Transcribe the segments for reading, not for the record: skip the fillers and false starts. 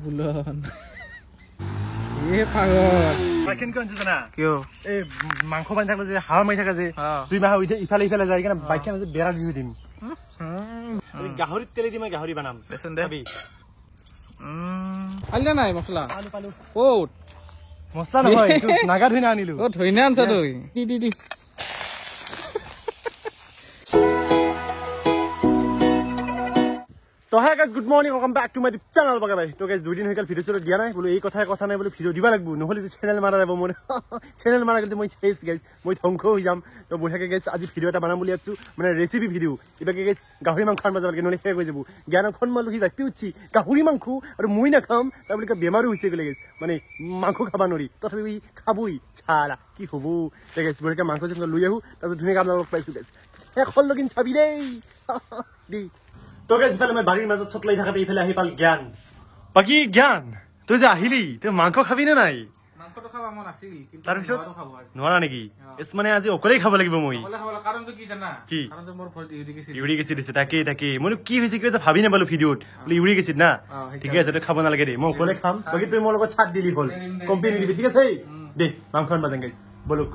বুলন এ পাগল বাইকেন কোন জানা কিয় এই মাংস বানি থাকলে যে হাওয়া মাৰি থাকে যে দুই মাহ ইফালে ইফালে যায় কেন বাইকেন যে বেৰা দি দিম গাহৰিত তেলে দি মই গাহৰি বানাম দেচোন দে আলিনা নাই মছলা আলু পালু ক'ত মছলা নহয় এইটো নাগা ধুইনা আনিলো অ ধইনা আনছা তই দি তো hey guys good morning welcome back to my channel Baga ভাই তো গাইজ দুই দিন হয়ে গেল ভিডিও চলো দিয়া নাই বলে এই কথা নাই বলে ভিডিও দিবা লাগবো নহলে যে চ্যানেল মারা যাব মনে চ্যানেল মারা গেলে মই শেষ গাইজ মই ধ্বংস হৈ যাম তো বঢ়িয়াকে গাইজ আজি ভিডিও এটা বানাম বুলি আছো মানে রেসিপি ভিডিও এটাকে গাইজ গাহৰি মাংস আনবা যাব লাগে নহলে শেষ হৈ যাব জ্ঞানক ফোন লুকি যায় পিউচি গাহৰি মাংস আৰু মই না খাম তাৰ বুলি বেমাৰো হৈছে গলে গাইজ মানে মাংস খাবা নৰি তথাপি খাবই ছাৰা কি হব তো গাইজ বঢ়িয়াকে মাংস যেন লৈ আহো তাৰপিছত ধুনীয়াকে আপোনালোকক পাইছো গাইজ শেষৰ লগিন চাবি দেই দি তো গাইজ ইফালে মই বাৰীৰ মাজত চকলাই থাকাতে ইফালে আহি পাল জ্ঞান বাকী জ্ঞান তই যে আহিলি তই মাংস খাবি নে নাই মাংসটো খাব মন আছিল কিন্তু তাৰপিছত খাব আজি নোৱাৰা নেকি এস মানে আজি অকলেই খাব লাগিব মই অকলে খাব কাৰণটো কি জানা কি কাৰণটো মোৰ ভৰি ইউৰিক এচিড দিছে তাকে মই কি হৈছে কি ভাবি নাপালো ভিডিঅ'ত বোলে ইউৰিক এচিড না ঠিকে আছে তই খাব নালাগে দেই মই অকলে খাম বাকী তই মোৰ লগত চাট দিলি হ'ল কোম্পানী দিবি ঠিক আছে দে মাংস আনবা যাম গাইজ বলক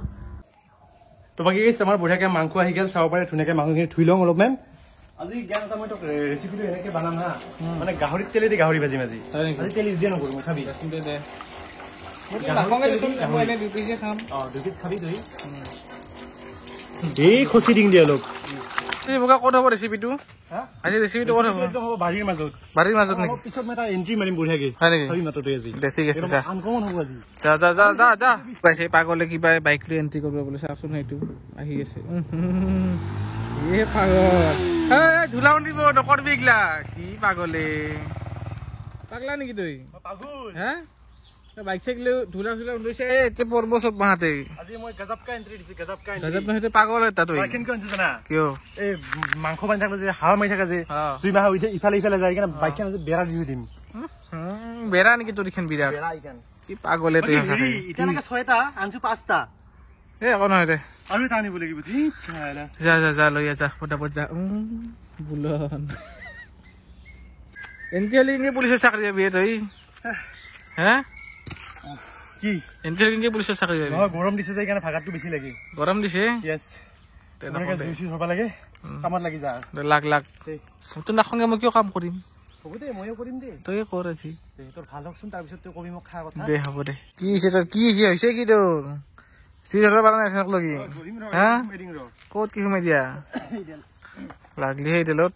তো বাকী গাইজ আমাৰ বঢ়িয়াকে মাংস আহি গেল চাব পাৰে ধুনীয়াকে মাংসখিনি ধুই লওঁ অলপমান আজি জ্ঞান এটা মই তোক ৰেচিপিটো এনেকে বানাম হা মানে গাহৰিত তেলে দি গাহৰি ভাজি আজি তেল ইউজ নকৰো মই চাবি দে নাখাওঁগে দেচোন মই এনে দুই পিছে খাম দুই পিচ খাবি তই এই খচি দিং দিয়া লোক এই বগা ক'ত হ'ব ৰেচিপিটো আজি ৰেচিপিটো ক'ত হ'ব একদম হ'ব বাৰীৰ মাজত নেকি পিছত মই এটা এন্ট্ৰি মাৰিম বঢ়িয়াকে হয় নেকি চাবি মাত্ৰ তই আজি দে ঠিক আছে যা আনকমন হ'ব আজি যা পাইছে পাগলে কিবা বাইক লৈ এন্ট্ৰি কৰিব বোলে চাচোন সেইটো আহি আছে এ পাগল এই ধুলাও দিব নকৰবি এইগিলা কি পাগলা নেকি তই পাগল হা বাইক চাইক লৈ ধুলা উলাইছে এতিয়া পৰব চব মাহাতে আজি মই গজবকা এন্ট্ৰি দিছি গজব নহয় পাগল এটা তই বাইকেন কোন জানা কিয় এই মাংস বানি থাকলে যে হাওয়া মাৰি থাকে যে দুই মাহ ইফালে ইফালে যায় কেন বাইকেন যে বেৰা দি দিম বেৰা নেকি তোৰ ইখান বিৰাট বেৰা ইকান কি পাগলে তই সঁচাকে ইতানকে 6টা আনছো 5টা এ একো নহয় দে আৰু এটা আনিব লাগিব ঠিক চালা যা লৈ যা ফটাফট যা বুলন এনকে লিংগে পুলিচৰ চাকৰি যাবি তই হা কি এনকে লিংগে পুলিচৰ চাকৰি যাবি গৰম দিছে যে কাৰণে ভাগাটো বেছি লাগে গৰম দিছে ইয়েস তেনেকে জুইছি হ'ব লাগে কামত লাগি যা লাগ তোৰ নাখংগে মই কিয় কাম কৰিম হ'ব দে ময়ো কৰিম দে তই কৰ আজি তোৰ ভাল হকচোন তাৰপিছত তই কবি মোক খা কথা দে হ'ব দে কি হৈছে তোৰ কি হৈছে কি তোৰ চিৰিয়ালৰ পৰা নাই থাক লগি হা ক'ত কি সোমাই দিয়া লাগলি সেই তেলত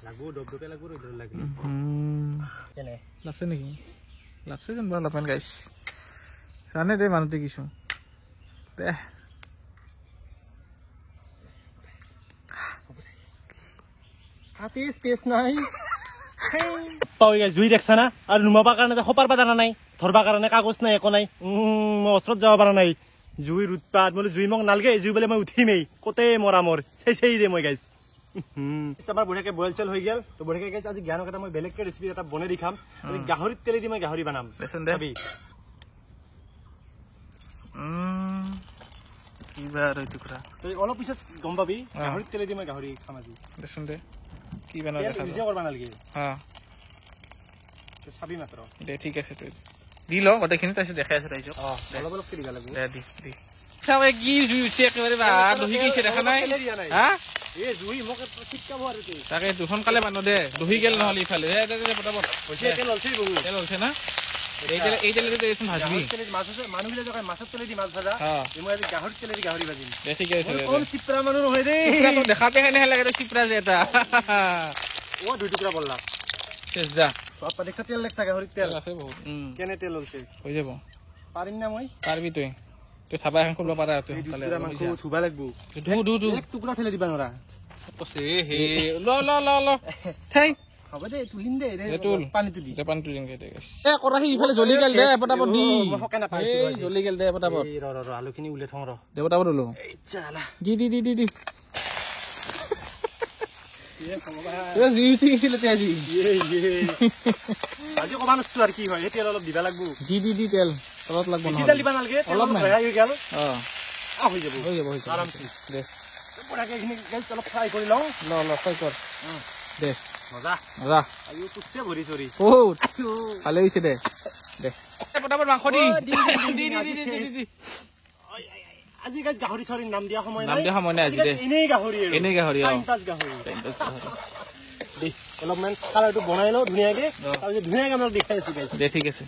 লাগো ডবডকে লাগো ৰদৰ লাগি কেনে লাগছে নেকি লাগছে যেন বাৰু অলপমান গাইছ জানে দে মানুহটো কিছু দে হাতে স্পেস নাই পাই গাইছ জুই দেখছা না আৰু নুমাবা কাৰণে খপাৰ পাতা নাই ধৰবা কাৰণে কাগজ নাই একো নাই মই অস্ত্ৰত যাব পৰা নাই জুইৰ উৎপাত বোলে জুই মোক নালগে জুই বোলে মই উঠিমেই কতে মৰা মোৰ চেই দে মই গাইছ আমাৰ বঢ়িয়াকে বইল চেল হৈ গেল তো বঢ়িয়াকে গাইছ আজি জ্ঞানক এটা মই বেলেগকে ৰেচিপি এটা বনাই দেখাম গাহৰিত তেলে দি মই গাহৰি বানাম দেচোন দে কিবা আৰু টুকুৰা তই অলপ পিছত গম পাবি গাহৰিত তেলে দি মই গাহৰি খাম আজি দেচোন দে কি বনাব দেখা নিজে কৰবা নালগে চাবি মাত্ৰ দে ঠিক আছে তই দি ল গোটেইখিনি তাৰপিছত দেখাই আছে তাৰপিছত অলপ অলপকে দিবা লাগিব দে দি চাবে কি জুই উঠছে একেবাৰে বা দহি গৈছে দেখা নাই হা এই জুই মোক চিটকাব আৰু তাকে সোনকালে মানুহ দে দহি গেল নহ'লে ইফালে পটাপট তেল ওলছে বহু তেল ওলছে না এই তেলেদি দেচোন ভাজবি মানুহবিলাক জগাই মাছৰ তেলে দি মাছ ভাজা মই আজি গাহৰিত তেলে দি গাহৰি ভাজিম দে ঠিক আছে কম চিপৰা মানুহ নহয় দেই দেখাতে কেনেহে লাগে তই চিপৰা যে এটা দুই টুকুৰা বললা চেছ যা বাপ্পা দেখছা তেল দেখছা গাহৰিত তেল আছে বহুত কেনে তেল ওলছে হৈ যাব পাৰিম না মই পাৰবি তই থাবা এখন খুলিব পাৰা তই সোনকালে মাংস ধুবা লাগবো এক টুকুৰা ফেলে দিবা নৰা কৈছে হে ল থেই হ'ব দে তুলিম দে পানীটো দি পানীটো দিংগে দে এ কৰাহি ইফালে জ্বলি গেল দে পটাপট দি এই জ্বলি গেল দে পটাপট আলুখিনি উলে থং ৰ দে পটাপট ওলো এই চালা দি জুই উঠি গৈছিল আজি আজি কবা নষ্ট আৰু কি হয় তেল অলপ দিবা লাগবো দি তেল তলত লাগব নহয় তেল দিবা নালগে অলপ ভৰাই হৈ গেল হৈ যাব আৰামছে দে পৰাকে এইখিনি গাইছ অলপ ফ্ৰাই কৰি লওঁ ল ফ্ৰাই কৰ দে মজা মজা আইও কুছে ভৰি চৰি বহুত ভালে হৈছে দে দে পটাপট মাংস দি আজি গাইজ গাহৰি চৰি নাম দিয়া সময় নাম দিয়া সময় নাই আজি দে এনেই গাহৰি গাহৰি অলপমান কালাৰটো বনাই লওঁ ধুনীয়াকে তাৰপিছত ধুনীয়াকে আপোনাক দেখাই আছো গাইজ দে ঠিক আছে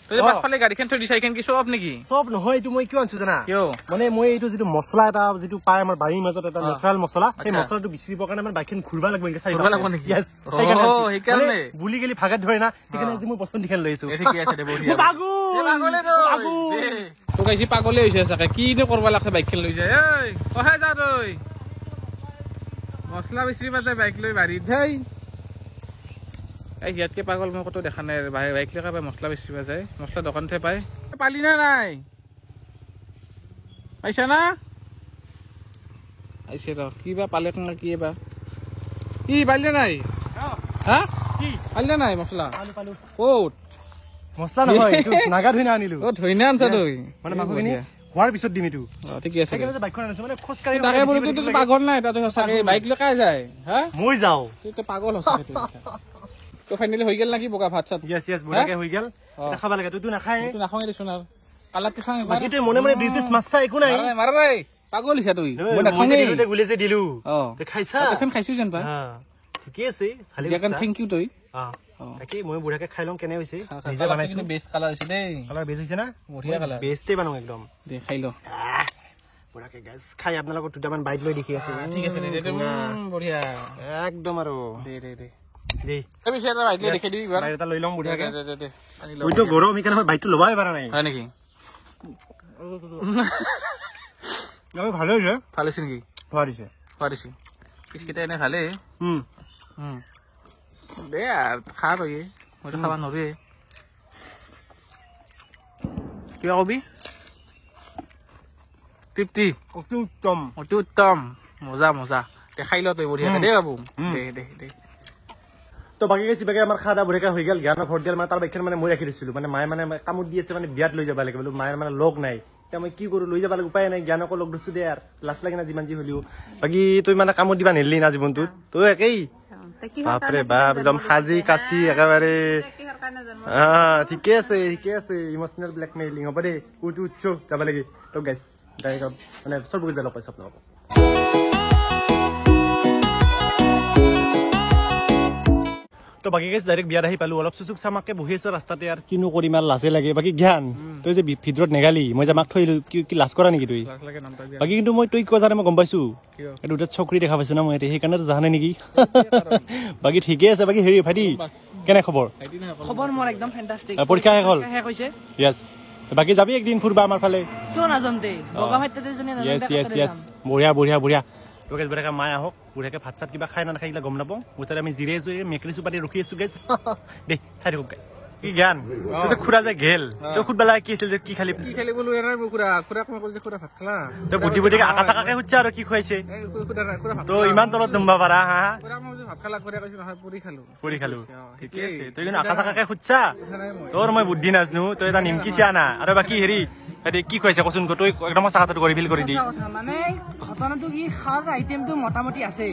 তই পাছফালে গাড়ীখন থৈ দিছা এইখন কি চব নেকি চব নহয় এইটো মই কিয় আনিছো জানা কিয় মানে মই এইটো যিটো মছলা এটা যিটো পায় আমাৰ বাৰীৰ মাজত এটা নেচাৰেল মছলা সেই মছলাটো বিচাৰিবৰ কাৰণে আমাৰ বাইকখন ঘূৰবা লাগিব সেইকাৰণে বুলি গেলি ভাগাত ধৰে না সেইকাৰণে আজি মই বস্তু দিখান লৈ আছো তোক আহিছি পাগলে হৈছে চাগে কিনো কৰবা লাগছে বাইকখন লৈ যায় ঐ কহে যা তই মছলা বিচাৰিব যায় বাইক লৈ বাৰীত ধেই ইয়াতকে পাগল মই কতো দেখা নাই বাইক লৈ কাৰোবাৰ মছলা বেচিব যায় মছলা দোকানতে পায় পালি না নাই পাইছা না আহিছে ৰ কিবা পালে না কি বা কি পালিলে নাই হা পালিলে নাই মছলা ক'ত মছলা নহয় এইটো নাগা ধুইনা আনিলো অ ধইনা আনছা তই মানে মাংসখিনি হোৱাৰ পিছত দিম এইটো ঠিকে আছে সেইকাৰণে বাইকখন আনিছো মানে খোজকাঢ়ি তাকে বোলো তুই পাগল নাই তাতে সঁচাকে বাইক লৈ কাই যায় হা মই যাওঁ তুই পাগল সঁচাকে তো ফাইনেলি হৈ গেল নাকি বোকা ভাত চাত ইয়েস বুঢ়াকে হৈ গেল এটা খাব লাগে তুই নাখায় তুই নাখাওঁগে দেচোন আৰু কালাৰটো চাওঁ বাকী তুই মনে মনে 2 পিচ মাছ চা একো নাই মাৰা নাই পাগল হিচা তুই মই নাখাওঁগে দিলুতে গুলে যে দিলু তই খাইছা তখন খাইছো যেন পা ঠিকে আছে খালি যেন থ্যাংক ইউ তই তাকে মই বুঢ়াকে খাই লওঁ কেনে হৈছে নিজে বনাইছো বেষ্ট কালাৰ হৈছে দেই কালাৰ বেষ্ট হৈছে না বঢ়িয়া কালাৰ বেষ্টে বানাও একদম দে খাই ল বুঢ়াকে গাছ খাই আপোনালোকৰ দুটামান বাইট লৈ দেখি আছে ঠিক আছে দে বঢ়িয়া একদম আৰু দে দে দে দেই এই বিষয়টা বাইটলে দেখি দিবি বাৰ এটা লৈ লওঁ বুঢ়াকে দে দে আনি ল ওইটো গৰম সেইকাৰণে মই বাইটটো লবাই পাৰা নাই হয় নেকি ভালে হৈছে ভালে আছে নেকি হোৱা দিছে পিছকেইটা এনে ভালে দে আৰু খা তই মইতো খাব নোৱাৰোৱে কিবা কবি তৃপ্তি অতি উত্তম অতি উত্তম মজা মজা দে খাই ল তই বঢ়িয়াকে দে বাবু দে দে দে তো বাকী কিবাকে আমাৰ খাওয়া বুঢ়াকে হৈ গেল জ্ঞানৰ ঘৰত গেল মানে তাৰ বাইকখন মানে মই ৰাখি দিছিলো মানে মায়ে মানে কামত দি আছে মানে বিয়াত লৈ যাব লাগে বোলো মায়ের মানে লগ নাই এতিয়া মই কি কৰো লৈ যাব লাগে উপায় নাই জ্ঞানকো লগ দিছো দে আৰু লাজ লাগে না যিমান যি হলিও বাকী তই মানে কামত দিবা নেলি না জীৱনটোত তই একেই বাপৰে বাপ একদম সাজি কাচি একেবাৰে ঠিকে আছে ইমোশনেল ব্লেকমেইলিং হ'ব দেই উঠো উঠছো যাব লাগে তো গাইছ ডাইৰেক্ট মানে চব বুজি যাব পাইছ আপোনালোক তো বাকী গাইছ ডাইৰেক্ট বিয়াত আহি পালো অলপ চুচুক চামাকে বহি আছো ৰাস্তাতে আৰু কিনো কৰিম আৰু লাজে লাগে বাকী জ্ঞান তই যে ভিতৰত নেগালি মই যে মাক থৈ কি লাজ কৰা নেকি তুই বাকী কিন্তু মই তই কিয় জানে মই গম পাইছো এই দুটাত চকৰি দেখা পাইছো না মই সেইকাৰণে জানা নাই নেকি বাকী ঠিকে আছে বাকী হেৰি ভাইটি কেনে খবৰ মোৰ একদম ফেন্টাস্টিক পৰীক্ষা শেষ হ'ল শেষ হৈছে ইয়েছ বাকী যাবি একদিন ফুৰবা আমাৰ ফালে কিয় নাজনতে বগা ভাইটাতে জনে ইয়েছ বঢ়িয়া তোকে বুঢ়াকে মায়ে আহক বুঢ়াকে ভাত চাত কিবা খাই না নাখাই গম নাপাওঁ মুঠতে আমি জিৰে আছো মেকৰি চুপাতি ৰখি আছো গাইছ দেই চাই থাকক গাইছ কি জ্ঞান তই খুৰা যে গেল তই খুদবেলা কি আছিল যে কি খালি বোলো এৰাই খুৰাক মই কলো যে খুৰা ভাত খালা তই বুদ্ধি আকাশ আকাশে সুধছা আৰু কি খুৱাইছে তই ইমান তলত দুম্বা পাৰা হা ভাত খালা খুৰা কৈছে নহয় পুৰি খালো ঠিকে আছে তই কিন্তু আকাশ আকাশে সুধছা তোৰ মই বুদ্ধি নাজনো তই এটা নিমকি চিয়া না আৰু বাকী হেৰি কি খুৱাইছে কচোন তই একদম সঁচা কথাটো কৰি ফিল কৰি দি মানে ঘটনাটো কি খাৰ আইটেমটো মোটামুটি আছে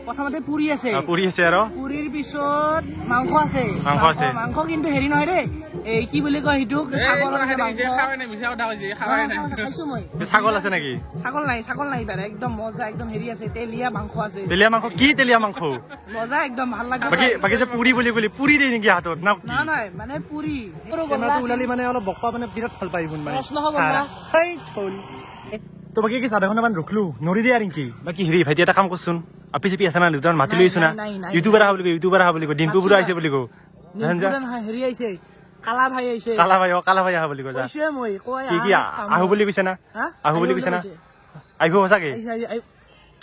প্ৰথমতে পুৰি আছে আৰু পুৰিৰ পিছত মাংস আছে মাংস কিন্তু হেৰি নহয় দেই এই কি বুলি কয় সেইটো ছাগল আছে নেকি ছাগল নাই বাৰু একদম মজা একদম হেৰি আছে তেলীয়া মাংস আছে তেলীয়া মাংস মজা একদম ভাল লাগে বাকী যে পুৰি বুলি পুৰি দিয়ে নেকি হাতত নাই মানে পুৰি ওলালি মানে অলপ বকপা মানে বিৰাট ভাল পাই মানে তো বাকী কি চাধা ঘণ্টামান ৰখলো নৰি দিয়ে আৰু নেকি বাকী হেৰি ভাইটি এটা কাম কৰচোন আপি চিপি আছে না দুটামান মাতি লৈছো না ইউটিউবাৰ আহা বুলি কয় ডিম্পু বুঢ়া আহিছে বুলি কয় হেৰি আহিছে কালা ভাই আহা বুলি কয় কি আহো বুলি কৈছে না আহিব সঁচাকে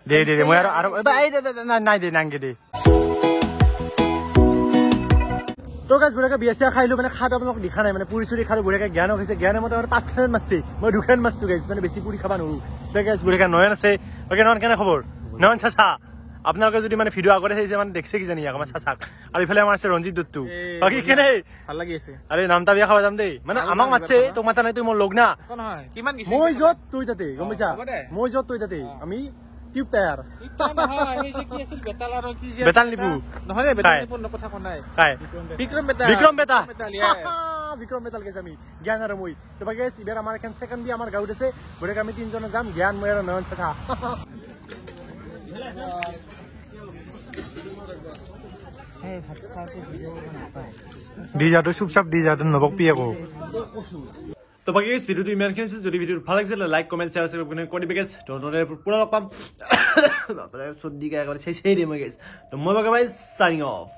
দে মই আৰু নাই দে নাংগে দে তো গাছ বুঢ়াকে বিয়া চিয়া খাইলো মানে খাওঁতে আপোনালোক দেখা নাই মানে পুৰি চুৰি খালো বুঢ়াকে জ্ঞান হৈছে জ্ঞানে মতে 5খান মাছছে মই 2খান মাছছো গাইছ মানে বেছি পুৰি খাবা নোৱাৰো গাইছ বুঢ়াকে নয়ন আছে বাকী নয়ন কেনে খবৰ নয়ন চাচা আপোনালোকে যদি মানে ভিডিঅ' আগতে চাইছে মানে দেখছে কিজানি আমাৰ চাচাক আৰু ইফালে আমাৰ আছে ৰঞ্জিত দত্তু বাকী কেনে ভাল লাগি আছে আৰে নামটা বিয়া খাবা যাম দেই মানে আমাক মাতছে তোক মাতা নাই তুই মোৰ লগ না কিমান মই য'ত তই তাতে গম পাইছা মই য'ত তই তাতে আমি টিউব টায়াৰ বেতাল বেতাল নিপু নহয় ৰে, বেতাল নিপুৰ কথা কোৱা নাই। কাই বিক্ৰম বেতাল। বিক্ৰম বেতাল বেতাল, yeah. বিক্ৰম বেতাল গেছ আমি জ্ঞান আৰু মই তো বাকি এবাৰ আমাৰ এখন সেকেন্ড বি আমাৰ গাঁৱত আছে গতিকে আমি তিনজনে যাম জ্ঞান মই আৰু নয়ন চাচা দি যাওঁতে চুপচাপ দি যাওঁতে নবকবি আকৌ তো বাকি ভিডিওটো ইমানখিনি আছিল যদি ভিডিওটো ভাল লাগিছিল লাইক কমেণ্ট শ্বেয়াৰ কৰি দিবি গেছ তো পুৰা লগ পাম চৰ্দি গাই চেই দিয়ে মই গেছ তো মই বাকি ভাই চাইনিং অফ